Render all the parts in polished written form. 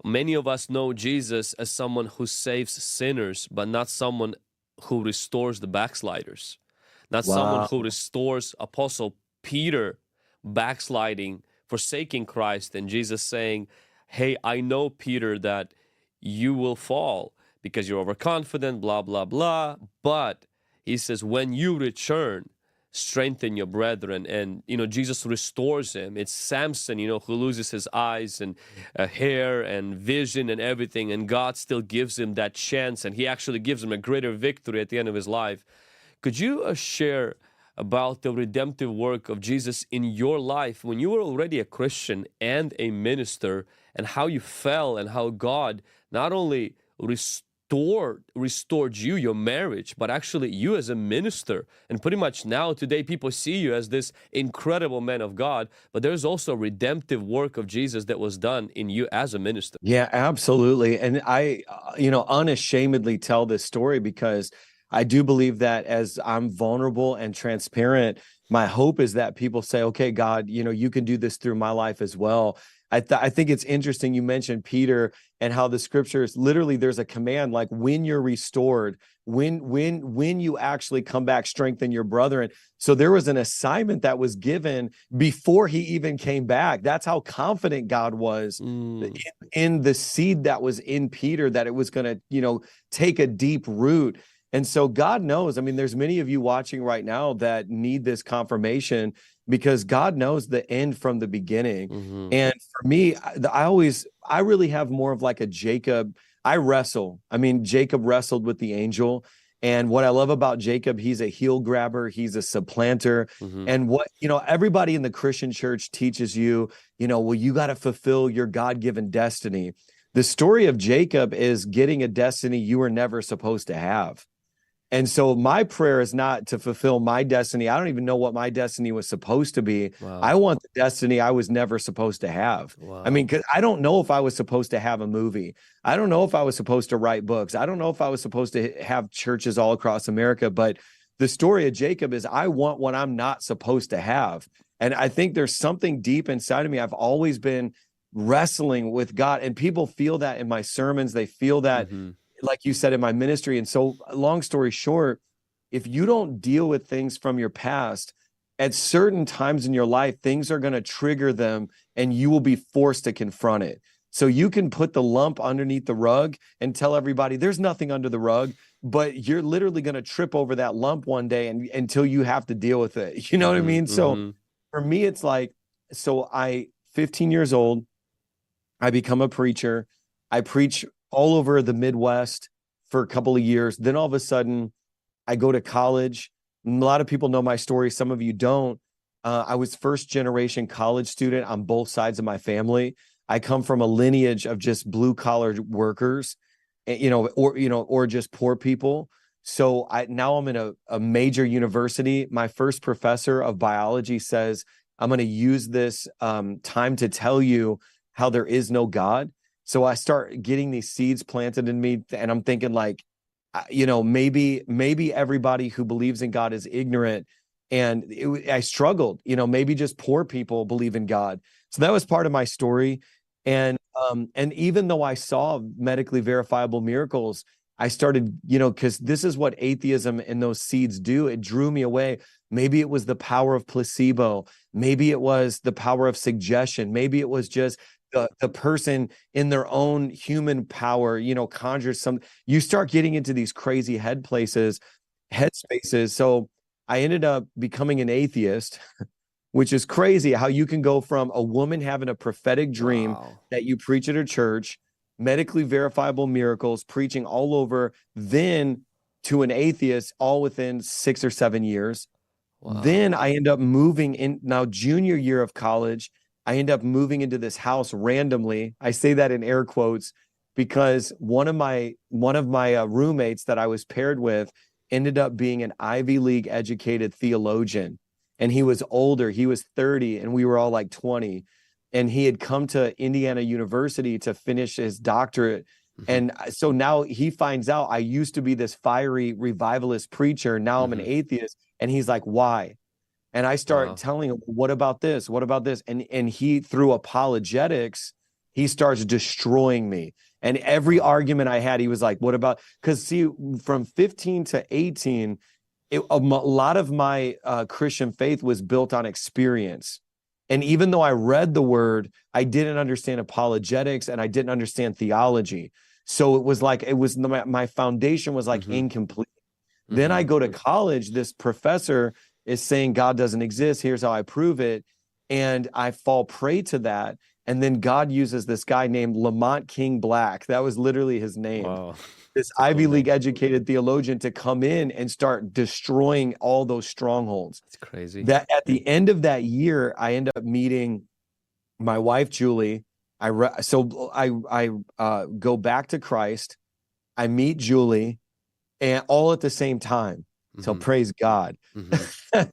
Many of us know Jesus as someone who saves sinners, but not someone who restores the backsliders, not someone who Wow. restores Apostle Peter backsliding, forsaking Christ, and Jesus saying, "Hey, I know, Peter, that you will fall because you're overconfident, blah, blah, blah. But he says, when you return, strengthen your brethren." And Jesus restores him. It's Samson, who loses his eyes and hair and vision and everything, and God still gives him that chance, and he actually gives him a greater victory at the end of his life. Could you share about the redemptive work of Jesus in your life when you were already a Christian and a minister, and how you fell and how God not only restored you, your marriage, but actually you as a minister? And pretty much now today people see you as this incredible man of God, but there's also redemptive work of Jesus that was done in you as a minister. Yeah, absolutely. And I, unashamedly tell this story because I do believe that as I'm vulnerable and transparent, my hope is that people say, okay, God, you can do this through my life as well. I think it's interesting you mentioned Peter and how the scriptures literally there's a command like when you're restored, when you actually come back, strengthen your brethren. So there was an assignment that was given before he even came back. That's how confident God was Mm. in the seed that was in Peter, that it was going to, take a deep root. And so God knows, I mean, there's many of you watching right now that need this confirmation because God knows the end from the beginning. Hmm. And for me, I really have more of like a Jacob. I wrestle. I mean, Jacob wrestled with the angel. And what I love about Jacob, he's a heel grabber, he's a supplanter. Hmm. And everybody in the Christian church teaches you, well, you got to fulfill your God-given destiny. The story of Jacob is getting a destiny you were never supposed to have. And so my prayer is not to fulfill my destiny. I don't even know what my destiny was supposed to be. I Wow. want the destiny I was never supposed to have. I mean, Wow. because I don't know if I was supposed to have a movie. I don't know if I was supposed to write books. I don't know if I was supposed to have churches all across America. But the story of Jacob is I want what I'm not supposed to have. And I think there's something deep inside of me. I've always been wrestling with God, and people feel that in my sermons. They feel that, Hmm. like you said, in my ministry. And so, long story short, if you don't deal with things from your past, at certain times in your life, things are going to trigger them and you will be forced to confront it. So you can put the lump underneath the rug and tell everybody there's nothing under the rug, but you're literally going to trip over that lump one day and until you have to deal with it. You know what I Hmm. mean? So Hmm. for me, it's like, 15 years old, I become a preacher. I preach all over the Midwest for a couple of years. Then all of a sudden, I go to college. A lot of people know my story. Some of you don't. I was first generation college student on both sides of my family. I come from a lineage of just blue collar workers, or just poor people. So now I'm in a major university. My first professor of biology says, I'm going to use this time to tell you how there is no God. So I start getting these seeds planted in me, and I'm thinking like, maybe everybody who believes in God is ignorant. And I struggled, maybe just poor people believe in God. So that was part of my story. And even though I saw medically verifiable miracles, I started, because this is what atheism and those seeds do. It drew me away. Maybe it was the power of placebo. Maybe it was the power of suggestion. Maybe it was just the person in their own human power, conjures some. You start getting into these crazy headspaces. So I ended up becoming an atheist, which is crazy how you can go from a woman having a prophetic dream Wow. that you preach at her church, medically verifiable miracles, preaching all over, then to an atheist all within 6 or 7 years. Then Wow. I end up moving in now junior year of college. I end up moving into this house randomly. I say that in air quotes because one of my roommates that I was paired with ended up being an Ivy League educated theologian, and he was older. He was 30 and we were all like 20, and he had come to Indiana University to finish his doctorate. Hmm. And so now he finds out I used to be this fiery revivalist preacher. Now I'm an Hmm. atheist. And he's like, why? And I start Wow. telling him, what about this? What about this? And he, through apologetics, he starts destroying me. And every argument I had, he was like, what about, because see, from 15 to 18, a lot of my Christian faith was built on experience. And even though I read the word, I didn't understand apologetics and I didn't understand theology. So it was like, my foundation was like incomplete. Then I go to college, this professor is saying God doesn't exist. Here's how I prove it. And I fall prey to that. And then God uses this guy named Lamont King Black. That was literally his name. Wow. This Ivy League educated theologian to come in and start destroying all those strongholds. That's crazy. That at the end of that year, I end up meeting my wife, Julie. I go back to Christ. I meet Julie, and all at the same time. So praise God.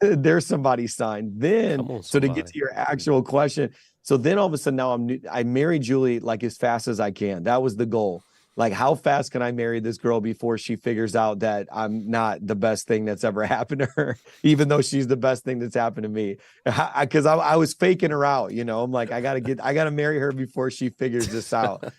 There's somebody's sign. Then, so to get to your actual question, so then all of a sudden now I married Julie like as fast as I can. That was the goal. Like, how fast can I marry this girl before she figures out that I'm not the best thing that's ever happened to her, even though she's the best thing that's happened to me? Because I was faking her out, you know. I'm like, I gotta marry her before she figures this out.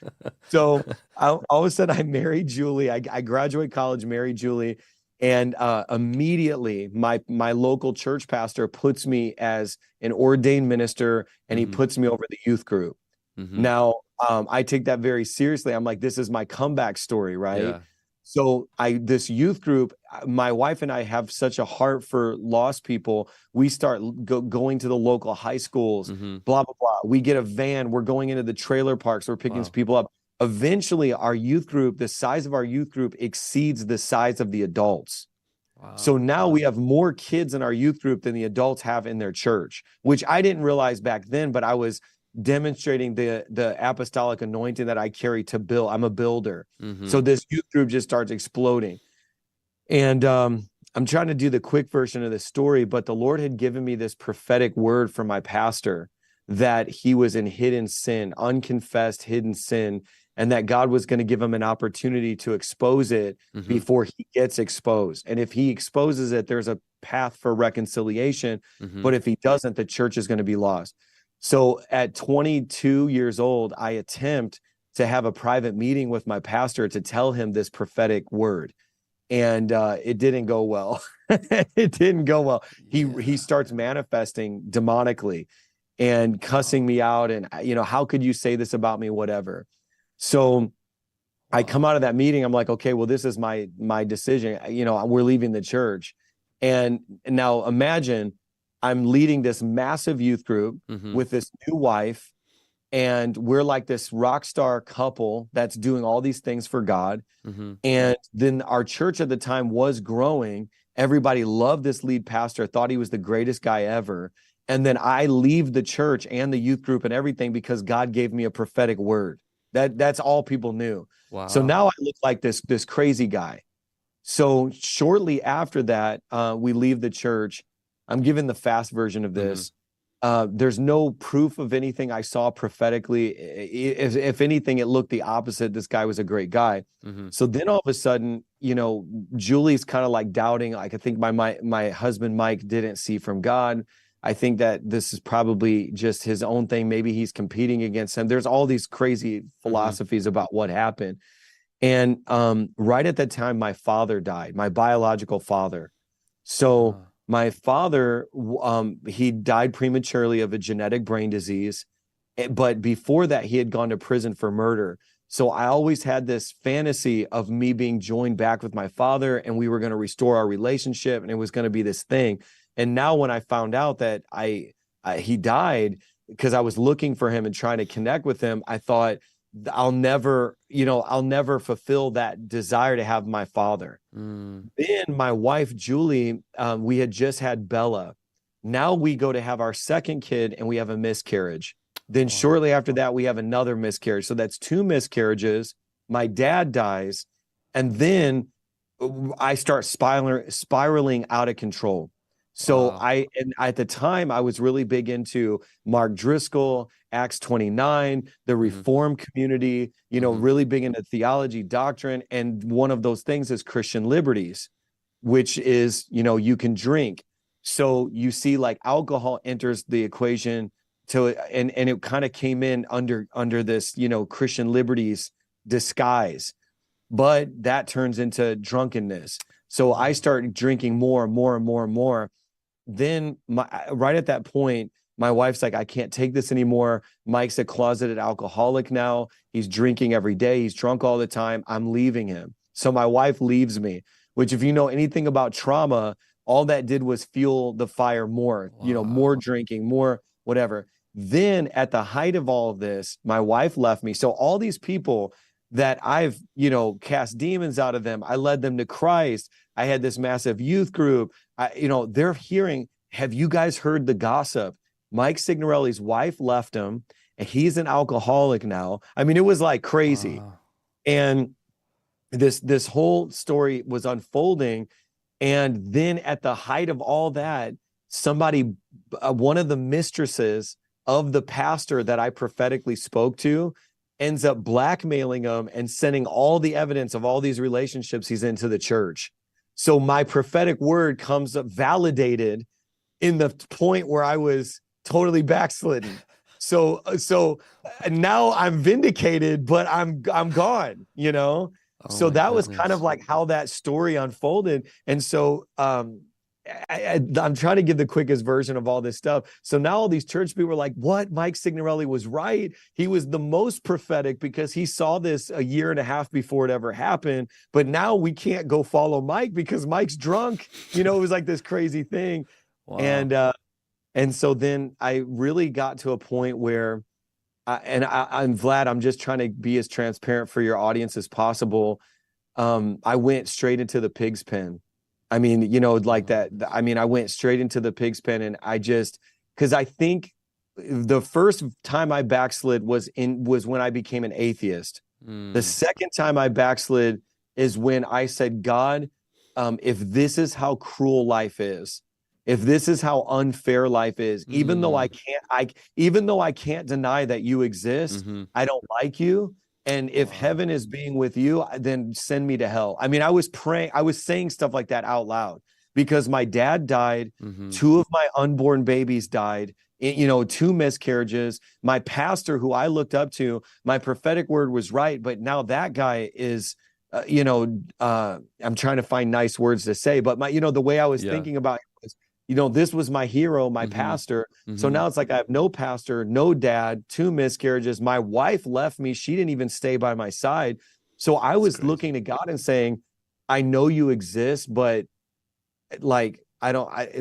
So all of a sudden I married Julie. I graduate college, married Julie, and immediately my local church pastor puts me as an ordained minister, and he puts me over the youth group. Now, I take that very seriously. I'm like, this is my comeback story, right? Yeah. So this youth group, my wife and I have such a heart for lost people. We start going to the local high schools, blah, blah, blah. We get a van. We're going into the trailer parks. We're picking people up. Eventually, our youth group, the size of our youth group exceeds the size of the adults. Wow. So now we have more kids in our youth group than the adults have in their church, which I didn't realize back then, but I was demonstrating the apostolic anointing that I carry to build. I'm a builder. So this youth group just starts exploding. And I'm trying to do the quick version of this story, but the Lord had given me this prophetic word from my pastor that he was in hidden sin, unconfessed hidden sin, and that God was going to give him an opportunity to expose it before he gets exposed. And if he exposes it, there's a path for reconciliation. But if he doesn't, the church is going to be lost. So at 22 years old, I attempt to have a private meeting with my pastor to tell him this prophetic word. And it didn't go well. It didn't go well. He starts manifesting demonically and cussing me out. And, you know, how could you say this about me? Whatever. So I come out of that meeting. I'm like, okay, well, this is my decision. You know, we're leaving the church. And now imagine I'm leading this massive youth group with this new wife, and we're like this rock star couple that's doing all these things for God. And then our church at the time was growing. Everybody loved this lead pastor, thought he was the greatest guy ever. And then I leave the church and the youth group and everything because God gave me a prophetic word. That's all people knew. Wow. So now I look like this crazy guy. So shortly after that, we leave the church. I'm giving the fast version of this. There's no proof of anything I saw prophetically. If anything, it looked the opposite. This guy was a great guy. So then all of a sudden, you know, Julie's kind of like doubting. Like, I think my husband, Mike, didn't see from God. I think that this is probably just his own thing. Maybe he's competing against him. There's all these crazy philosophies about what happened. And right at that time, my father died, my biological father. So my father, he died prematurely of a genetic brain disease. But before that, he had gone to prison for murder. So I always had this fantasy of me being joined back with my father, and we were going to restore our relationship, and it was going to be this thing. And now when I found out that he died, because I was looking for him and trying to connect with him, I thought, I'll never fulfill that desire to have my father. Then my wife, Julie, we had just had Bella. Now we go to have our second kid and we have a miscarriage. Then shortly after that, we have another miscarriage. So that's 2 miscarriages. My dad dies. And then I start spiraling out of control. So at the time, I was really big into Mark Driscoll, Acts 29, the Reformed community, you know, really big into theology, doctrine. And one of those things is Christian liberties, which is, you know, you can drink. So you see, like, alcohol enters the equation and it kind of came in under this, Christian liberties disguise, but that turns into drunkenness. So I started drinking more and more and more and more. Then right at that point, my wife's like, I can't take this anymore. Mike's a closeted alcoholic now. He's drinking every day. He's drunk all the time. I'm leaving him. So my wife leaves me, which if you know anything about trauma, all that did was fuel the fire more, more drinking, more whatever. Then at the height of all of this, my wife left me. So all these people that I've, cast demons out of them, I led them to Christ. I had this massive youth group. They're hearing, have you guys heard the gossip? Mike Signorelli's wife left him and he's an alcoholic now. I mean, it was like crazy. And this whole story was unfolding. And then at the height of all that, somebody, one of the mistresses of the pastor that I prophetically spoke to, ends up blackmailing him and sending all the evidence of all these relationships he's into the church. So my prophetic word comes up validated in the point where I was totally backslidden. So now I'm vindicated, but I'm gone, So that was kind of like how that story unfolded. And so I'm trying to give the quickest version of all this stuff. So now all these church people were like, what? Mike Signorelli was right. He was the most prophetic because he saw this a year and a half before it ever happened. But now we can't go follow Mike because Mike's drunk. It was like this crazy thing. Wow. And so then I really got to a point where, I'm Vlad, I'm just trying to be as transparent for your audience as possible. I went straight into the pig's pen. I mean, like that. I mean, I went straight into the pig's pen, and because I think the first time I backslid was when I became an atheist. The second time I backslid is when I said, God, if this is how cruel life is, if this is how unfair life is, even though I can't deny that you exist, I don't like you. And if heaven is being with you, then send me to hell. I mean, I was praying, I was saying stuff like that out loud because my dad died. 2 of my unborn babies died, 2 miscarriages. My pastor, who I looked up to, my prophetic word was right. But now that guy is, I'm trying to find nice words to say, but the way I was thinking about it was, this was my hero, my pastor. So now it's like I have no pastor, no dad, 2 miscarriages. My wife left me. She didn't even stay by my side. So I was looking to God and saying, I know you exist, but like,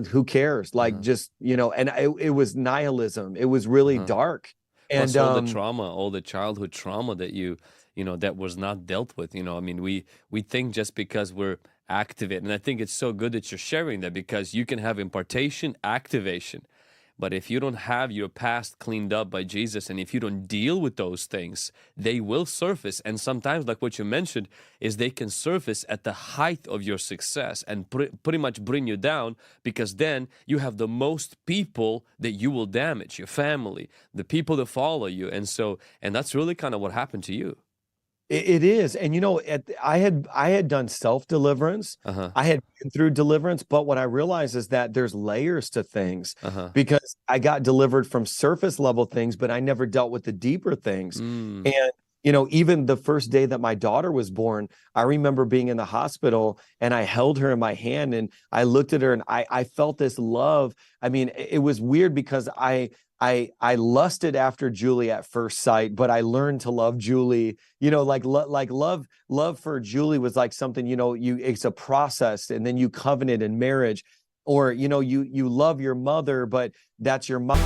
who cares? Like, just, and it was nihilism. It was really dark. And all the trauma, all the childhood trauma that that was not dealt with. I mean, we think just because we're activate. And I think it's so good that you're sharing that because you can have impartation, activation. But if you don't have your past cleaned up by Jesus, and if you don't deal with those things, they will surface. And sometimes, like what you mentioned, is they can surface at the height of your success and pretty much bring you down, because then you have the most people that you will damage, your family, the people that follow you. And that's really kind of what happened to you. It is. And, I had done self-deliverance. I had been through deliverance. But what I realized is that there's layers to things because I got delivered from surface level things, but I never dealt with the deeper things. And, even the first day that my daughter was born, I remember being in the hospital and I held her in my hand and I looked at her and I felt this love. I mean, it was weird because I lusted after Julie at first sight, but I learned to love Julie. Love for Julie was like something, it's a process, and then you covenant in marriage, or you love your mother, but that's your mother.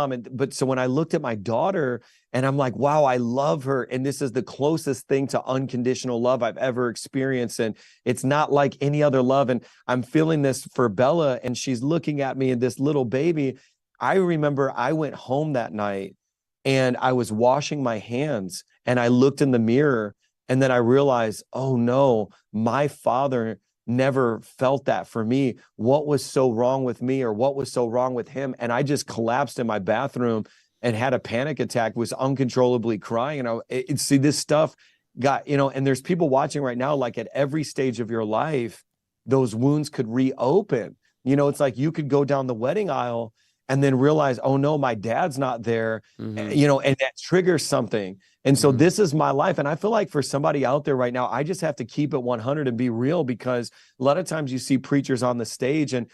mom. But so when I looked at my daughter and I'm like, wow, I love her. And this is the closest thing to unconditional love I've ever experienced. And it's not like any other love. And I'm feeling this for Bella, and she's looking at me and this little baby. I remember I went home that night and I was washing my hands and I looked in the mirror, and then I realized, oh no, my father never felt that for me. What was so wrong with me, or what was so wrong with him? And I just collapsed in my bathroom and had a panic attack, was uncontrollably crying. And see, this stuff got, and there's people watching right now, like at every stage of your life, those wounds could reopen. It's like you could go down the wedding aisle and then realize, oh no, my dad's not there, and that triggers something. And so this is my life. And I feel like for somebody out there right now, I just have to keep it 100 and be real, because a lot of times you see preachers on the stage and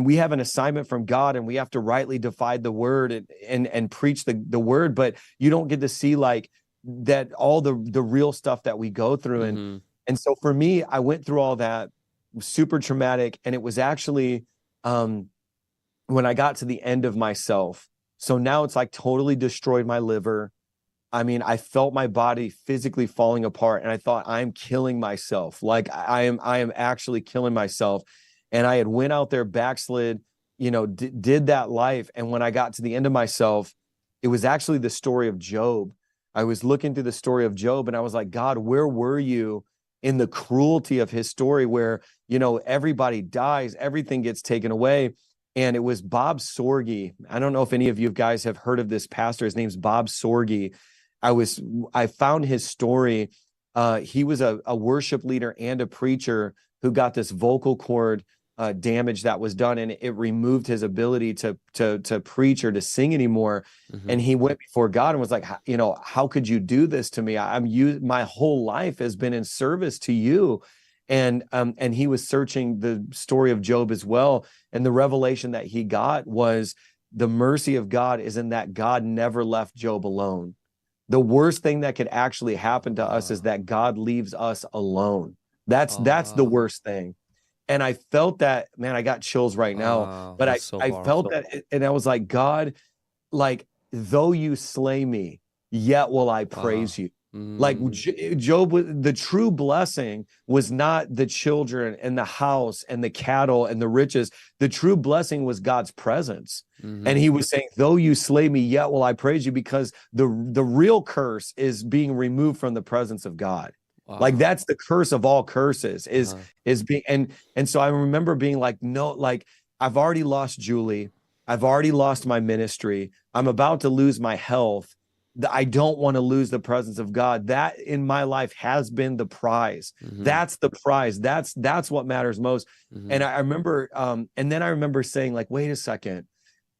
we have an assignment from God, and we have to rightly divide the word and preach the word, but you don't get to see like that, all the real stuff that we go through. And so for me, I went through all that, super traumatic. And it was actually, when I got to the end of myself, so now it's like totally destroyed my liver. I mean, I felt my body physically falling apart, and I thought, I'm killing myself. Like I am actually killing myself. And I had went out there, backslid, did that life. And when I got to the end of myself, it was actually the story of Job. I was looking through the story of Job, and I was like, God, where were you in the cruelty of his story, where, everybody dies, everything gets taken away? And it was Bob Sorge. I don't know if any of you guys have heard of this pastor. His name's Bob Sorge. I found his story. He was a worship leader and a preacher who got this vocal cord damage that was done, and it removed his ability to preach or to sing anymore. And he went before God and was like, how could you do this to me? My whole life has been in service to you. And he was searching the story of Job as well. And the revelation that he got was the mercy of God is in that God never left Job alone. The worst thing that could actually happen to us is that God leaves us alone. That's the worst thing. And I felt that, man, I got chills right now, but I felt that, and I was like, God, like, though you slay me, yet will I praise you. Like Job, the true blessing was not the children and the house and the cattle and the riches. The true blessing was God's presence. And he was saying, though you slay me, yet will I praise you, because the real curse is being removed from the presence of God. Like that's the curse of all curses is being, and so I remember being like, no, like I've already lost Julie. I've already lost my ministry. I'm about to lose my health. I don't want to lose the presence of God. That in my life has been the prize. That's the prize. That's what matters most. And I remember, and then I remember saying like, wait a second,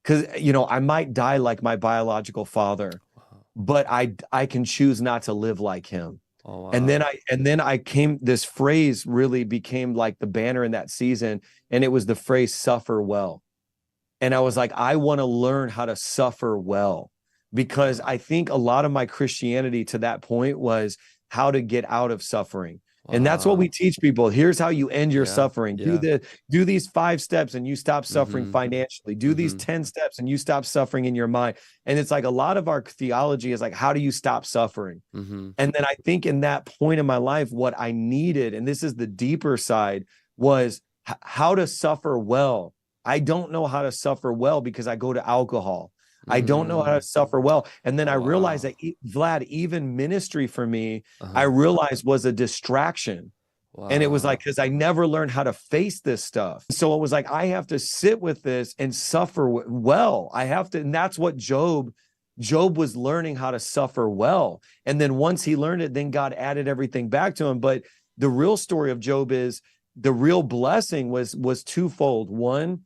because, I might die like my biological father, but I can choose not to live like him. And then I came, this phrase really became like the banner in that season. And it was the phrase, suffer well. And I was like, I want to learn how to suffer well. Because I think a lot of my Christianity to that point was how to get out of suffering. And that's what we teach people. Here's how you end your suffering. Do these 5 steps and you stop suffering financially. Do these 10 steps and you stop suffering in your mind. And it's like a lot of our theology is like, how do you stop suffering? And then I think in that point in my life, what I needed, and this is the deeper side, was how to suffer well. I don't know how to suffer well because I go to alcohol. I don't know how to suffer well. And then I realized that, Vlad, even ministry for me, I realized was a distraction. And it was like, because I never learned how to face this stuff. So it was like, I have to sit with this and suffer well. I have to, and that's what Job was learning, how to suffer well. And then once he learned it, then God added everything back to him. But the real story of Job is the real blessing was twofold. One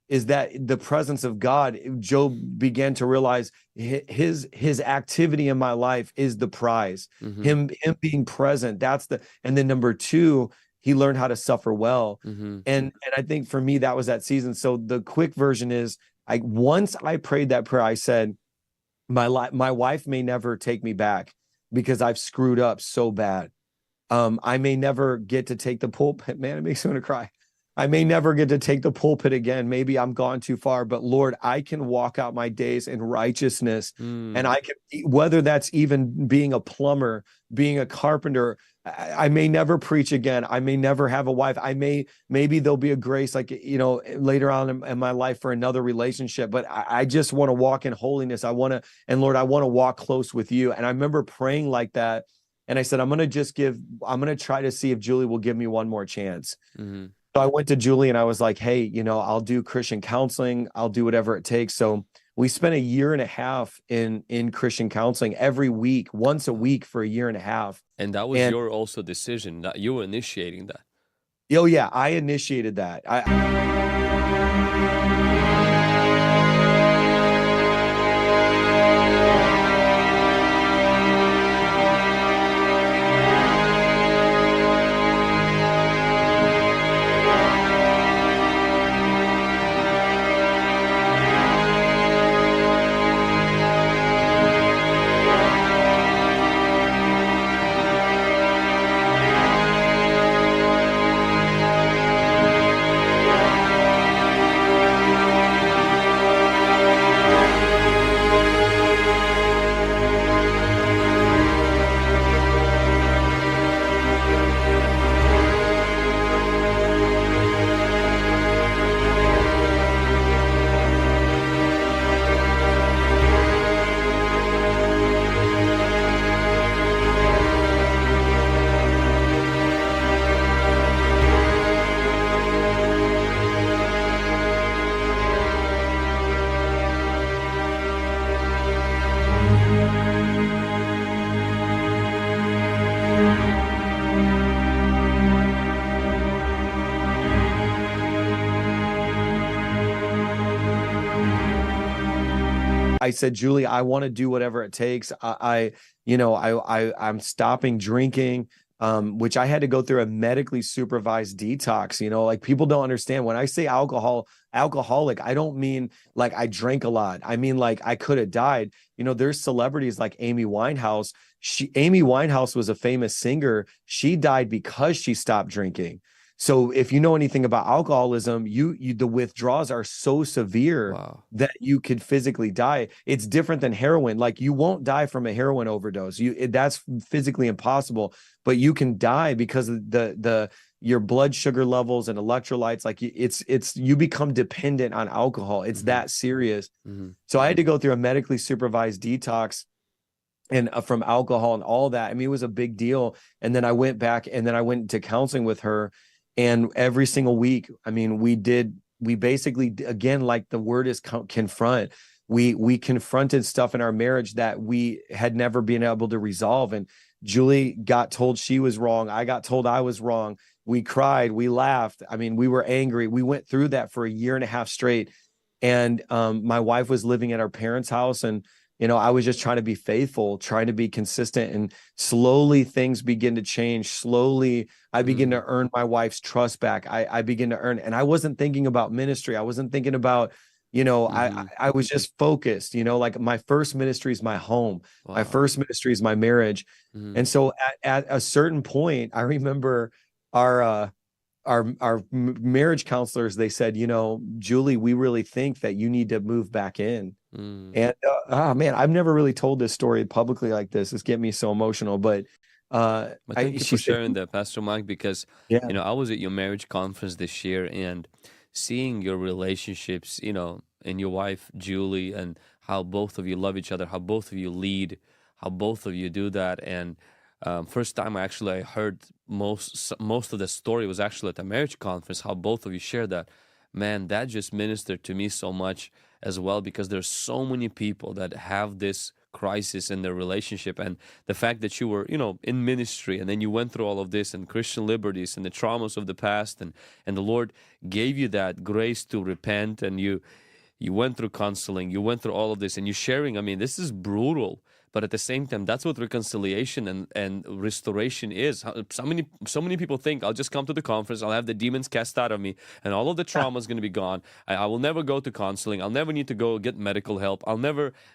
is that the presence of God, Job began to realize his activity in my life is the prize. Him being present, and then number 2, he learned how to suffer well. And I think for me, that was that season. So the quick version is, once I prayed that prayer, I said, my wife may never take me back because I've screwed up so bad. I may never get to take the pulpit. Man, it makes me want to cry. I may never get to take the pulpit again. Maybe I'm gone too far, but Lord, I can walk out my days in righteousness. And Mm, I can, whether that's even being a plumber, being a carpenter, I may never preach again. I may never have a wife. Maybe there'll be a grace, like, later on in my life for another relationship, but I just want to walk in holiness. And Lord, I want to walk close with you. And I remember praying like that. And I said, I'm going to try to see if Julie will give me one more chance. mm-hmm. So I went to Julie and I was like, hey, I'll do Christian counseling. I'll do whatever it takes. So we spent a year and a half in Christian counseling every week, once a week for a year and a half. And that was And your also decision that you were initiating that. oh yeah, I initiated that. I said, Julie, I want to do whatever it takes. I'm stopping drinking, which I had to go through a medically supervised detox. Like, people don't understand when I say alcoholic, I don't mean like I drank a lot. I mean, like, I could have died. There's celebrities like Amy Winehouse. Amy Winehouse was a famous singer. She died because she stopped drinking. So if you know anything about alcoholism, the withdrawals are so severe Wow. that you could physically die. It's different than heroin. Like, you won't die from a heroin overdose. That's physically impossible, but you can die because of your blood sugar levels and electrolytes. Like, you become dependent on alcohol. It's Mm-hmm. that serious. Mm-hmm. So I had to go through a medically supervised detox and from alcohol and all that. I mean, it was a big deal. And then I went back and then I went to counseling with her. And every single week, I mean, we basically, again, like the word is confront. We confronted stuff in our marriage that we had never been able to resolve. And Julie got told she was wrong. I got told I was wrong. We cried, we laughed. I mean, we were angry. We went through that for a year and a half straight. And my wife was living at our parents' house, and I was just trying to be faithful, trying to be consistent, and slowly things begin to change. Slowly, I begin to earn my wife's trust back. I begin to earn, and I wasn't thinking about ministry. I wasn't thinking about, I was just focused, like, my first ministry is my home. Wow. My first ministry is my marriage. Mm-hmm. And so at a certain point, I remember our marriage counselors, they said, Julie, we really think that you need to move back in. And oh man, I've never really told this story publicly like this. It's getting me so emotional. But But thank you she for said, sharing that, Pastor Mike, because yeah, I was at your marriage conference this year and seeing your relationships, and your wife Julie, and how both of you love each other, how both of you lead, how both of you do that. And first time I heard most of the story was actually at the marriage conference, how both of you shared that. Man, that just ministered to me so much as well, because there's so many people that have this crisis in their relationship. And the fact that you were in ministry, and then you went through all of this and Christian liberties and the traumas of the past, and the Lord gave you that grace to repent, and you went through counseling, you went through all of this, and you're sharing. I mean, this is brutal, but at the same time, that's what reconciliation and restoration is. So many people think, I'll just come to the conference, I'll have the demons cast out of me, and all of the trauma is going to be gone. I will never go to counseling. I'll never need to go get medical help.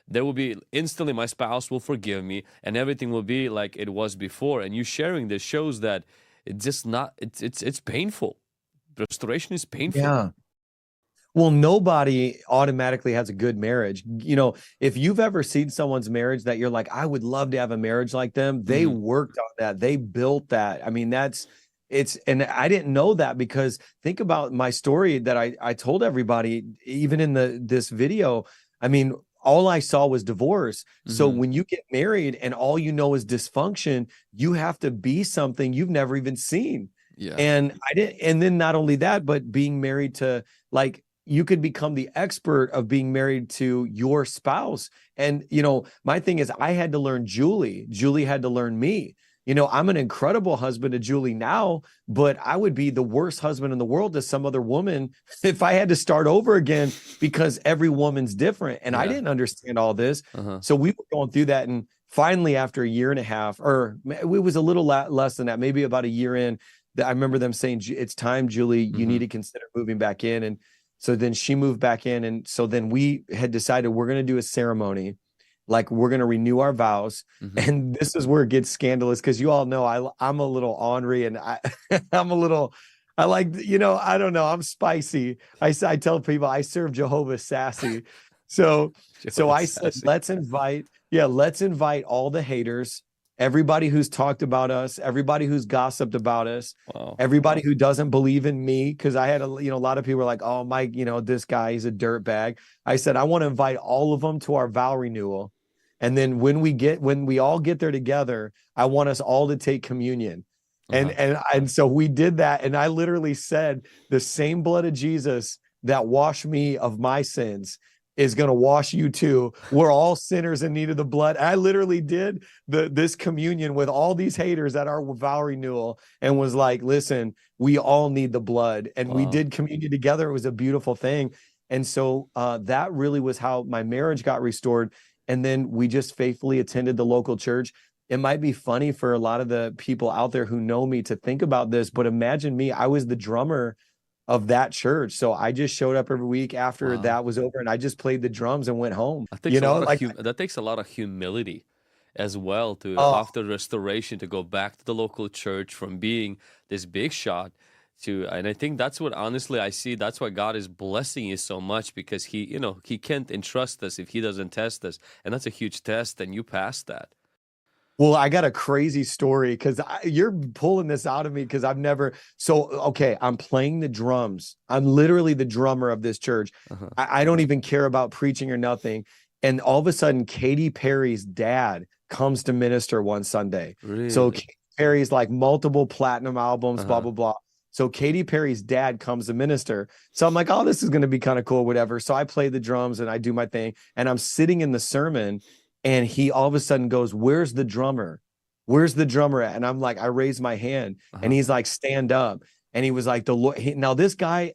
There will be instantly, my spouse will forgive me, and everything will be like it was before. And you sharing this shows that it's just not, it's painful. restoration is painful. Yeah. Well, nobody automatically has a good marriage. You know, if you've ever seen someone's marriage that you're like, I would love to have a marriage like them, they Mhm. worked on that. They built that. I mean, and I didn't know that because think about my story that I told everybody, even in this video. I mean, all I saw was divorce. So Mhm. when you get married and all you know is dysfunction, you have to be something you've never even seen. Yeah. And I didn't, and then not only that, but being married to like you could become the expert of being married to your spouse. And, you know, my thing is I had to learn Julie. Julie had to learn me. You know, I'm an incredible husband to Julie now, but I would be the worst husband in the world to some other woman if I had to start over again because every woman's different. And I Yeah. didn't understand all this. Uh-huh. So we were going through that. And finally, after a year and a half, or it was a little less than that, maybe about a year in, that I remember them saying, it's time, Julie, you need to consider moving back in. And so then she moved back in. And so then we had decided we're going to do a ceremony. Like we're going to renew our vows. Mhm. And this is where it gets scandalous because you all know I'm a little ornery and I'm a little, I like, you know, I don't know. I'm spicy. I tell people I serve Jehovah sassy. So Jehovah I said, sassy. let's invite all the haters, everybody who's talked about us, everybody who's gossiped about us, Wow. everybody who doesn't believe in me. Cause I had a lot of people were like, oh, Mike, you know, this guy, he's a dirt bag. I said, I want to invite all of them to our vow renewal. And then when we all get there together, I want us all to take communion. Uh-huh. And so we did that. And I literally said, the same blood of Jesus that washed me of my sins is going to wash you too. We're all sinners in need of the blood. I literally did this communion with all these haters at our vow renewal and was like, listen, we all need the blood. And we Wow. did communion together. It was a beautiful thing. And so that really was how my marriage got restored. And then we just faithfully attended the local church. It might be funny for a lot of the people out there who know me to think about this, but imagine me, I was the drummer of that church. So I just showed up every week after Wow. that was over and I just played the drums and went home. That takes You a know, lot of like, that takes a lot of humility as well to oh, after restoration to go back to the local church from being this big shot to, and I think that's what honestly I see, that's why God is blessing you so much, because he, you know, he can't entrust us if he doesn't test us, and that's a huge test and you passed that. well, I got a crazy story because you're pulling this out of me because I've never. So, okay, I'm playing the drums. I'm literally the drummer of this church. Uh-huh. I don't even care about preaching or nothing. And all of a sudden, Katy Perry's dad comes to minister one Sunday. So Really? Katy Perry's like multiple platinum albums, blah, Uh-huh. blah, blah. So Katy Perry's dad comes to minister. So I'm like, oh, this is going to be kind of cool, whatever. So I play the drums and I do my thing. And I'm sitting in the sermon and he all of a sudden goes, where's the drummer? Where's the drummer at? And I'm like, I raise my hand and Uh-huh. he's like, stand up. And he was like, the Lord. Now, this guy,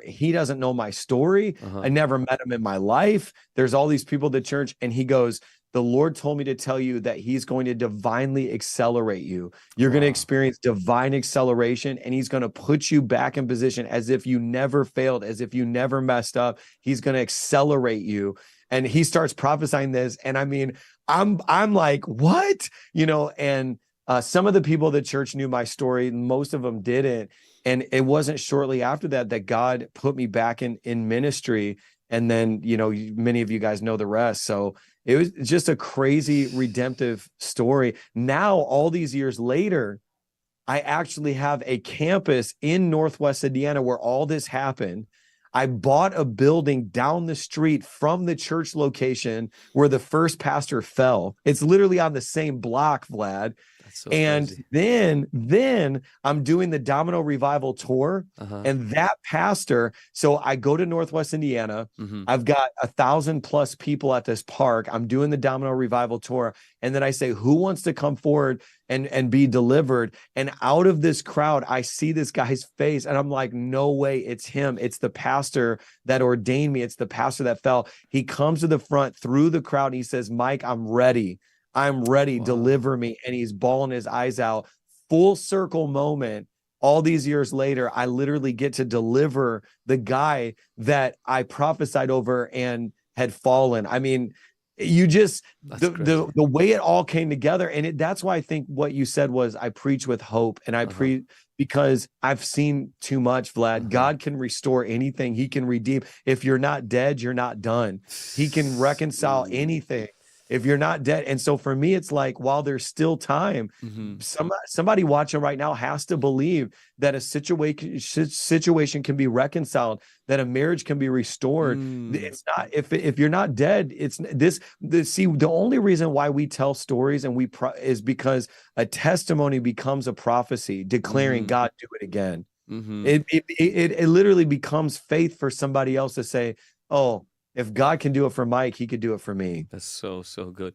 he doesn't know my story. Uh-huh. I never met him in my life. There's all these people at the church. And he goes, the Lord told me to tell you that he's going to divinely accelerate you. You're going to Wow. experience divine acceleration and he's going to put you back in position as if you never failed, as if you never messed up. He's going to accelerate you. And he starts prophesying this. And I mean, I'm like, what? You know, and some of the people at the church knew my story. Most of them didn't. And it wasn't shortly after that that God put me back in ministry. And then, you know, many of you guys know the rest. So it was just a crazy redemptive story. Now, all these years later, I actually have a campus in Northwest Indiana where all this happened. I bought a building down the street from the church location where the first pastor fell. It's literally on the same block, Vlad. That's so And crazy. then I'm doing the Domino Revival tour, Uh-huh. and that pastor. So I go to Northwest Indiana. Mm-hmm. I've got 1,000+ people at this park. I'm doing the Domino Revival tour, and then I say, "Who wants to come forward and be delivered?" And out of this crowd, I see this guy's face, and I'm like, "No way, it's him! It's the pastor that ordained me. It's the pastor that fell." He comes to the front through the crowd, and he says, "Mike, I'm ready. I'm ready. Wow. Deliver me." And he's bawling his eyes out. Full circle moment. All these years later, I literally get to deliver the guy that I prophesied over and had fallen. I mean, you just That's crazy. the way it all came together, and that's why I think what you said was I preach with hope, and I Uh-huh. because I've seen too much, Vlad. Uh-huh. God can restore anything. He can redeem. If you're not dead, you're not done. He can reconcile Ooh. anything if you're not dead. And so for me, it's like while there's still time, Mhm. somebody watching right now has to believe that a situation can be reconciled, that a marriage can be restored. Mm. It's not if you're not dead. It's this. See, the only reason why we tell stories and is because a testimony becomes a prophecy declaring Mhm. God do it again. Mhm. It literally becomes faith for somebody else to say, oh, if God can do it for Mike, he could do it for me. That's so, so good.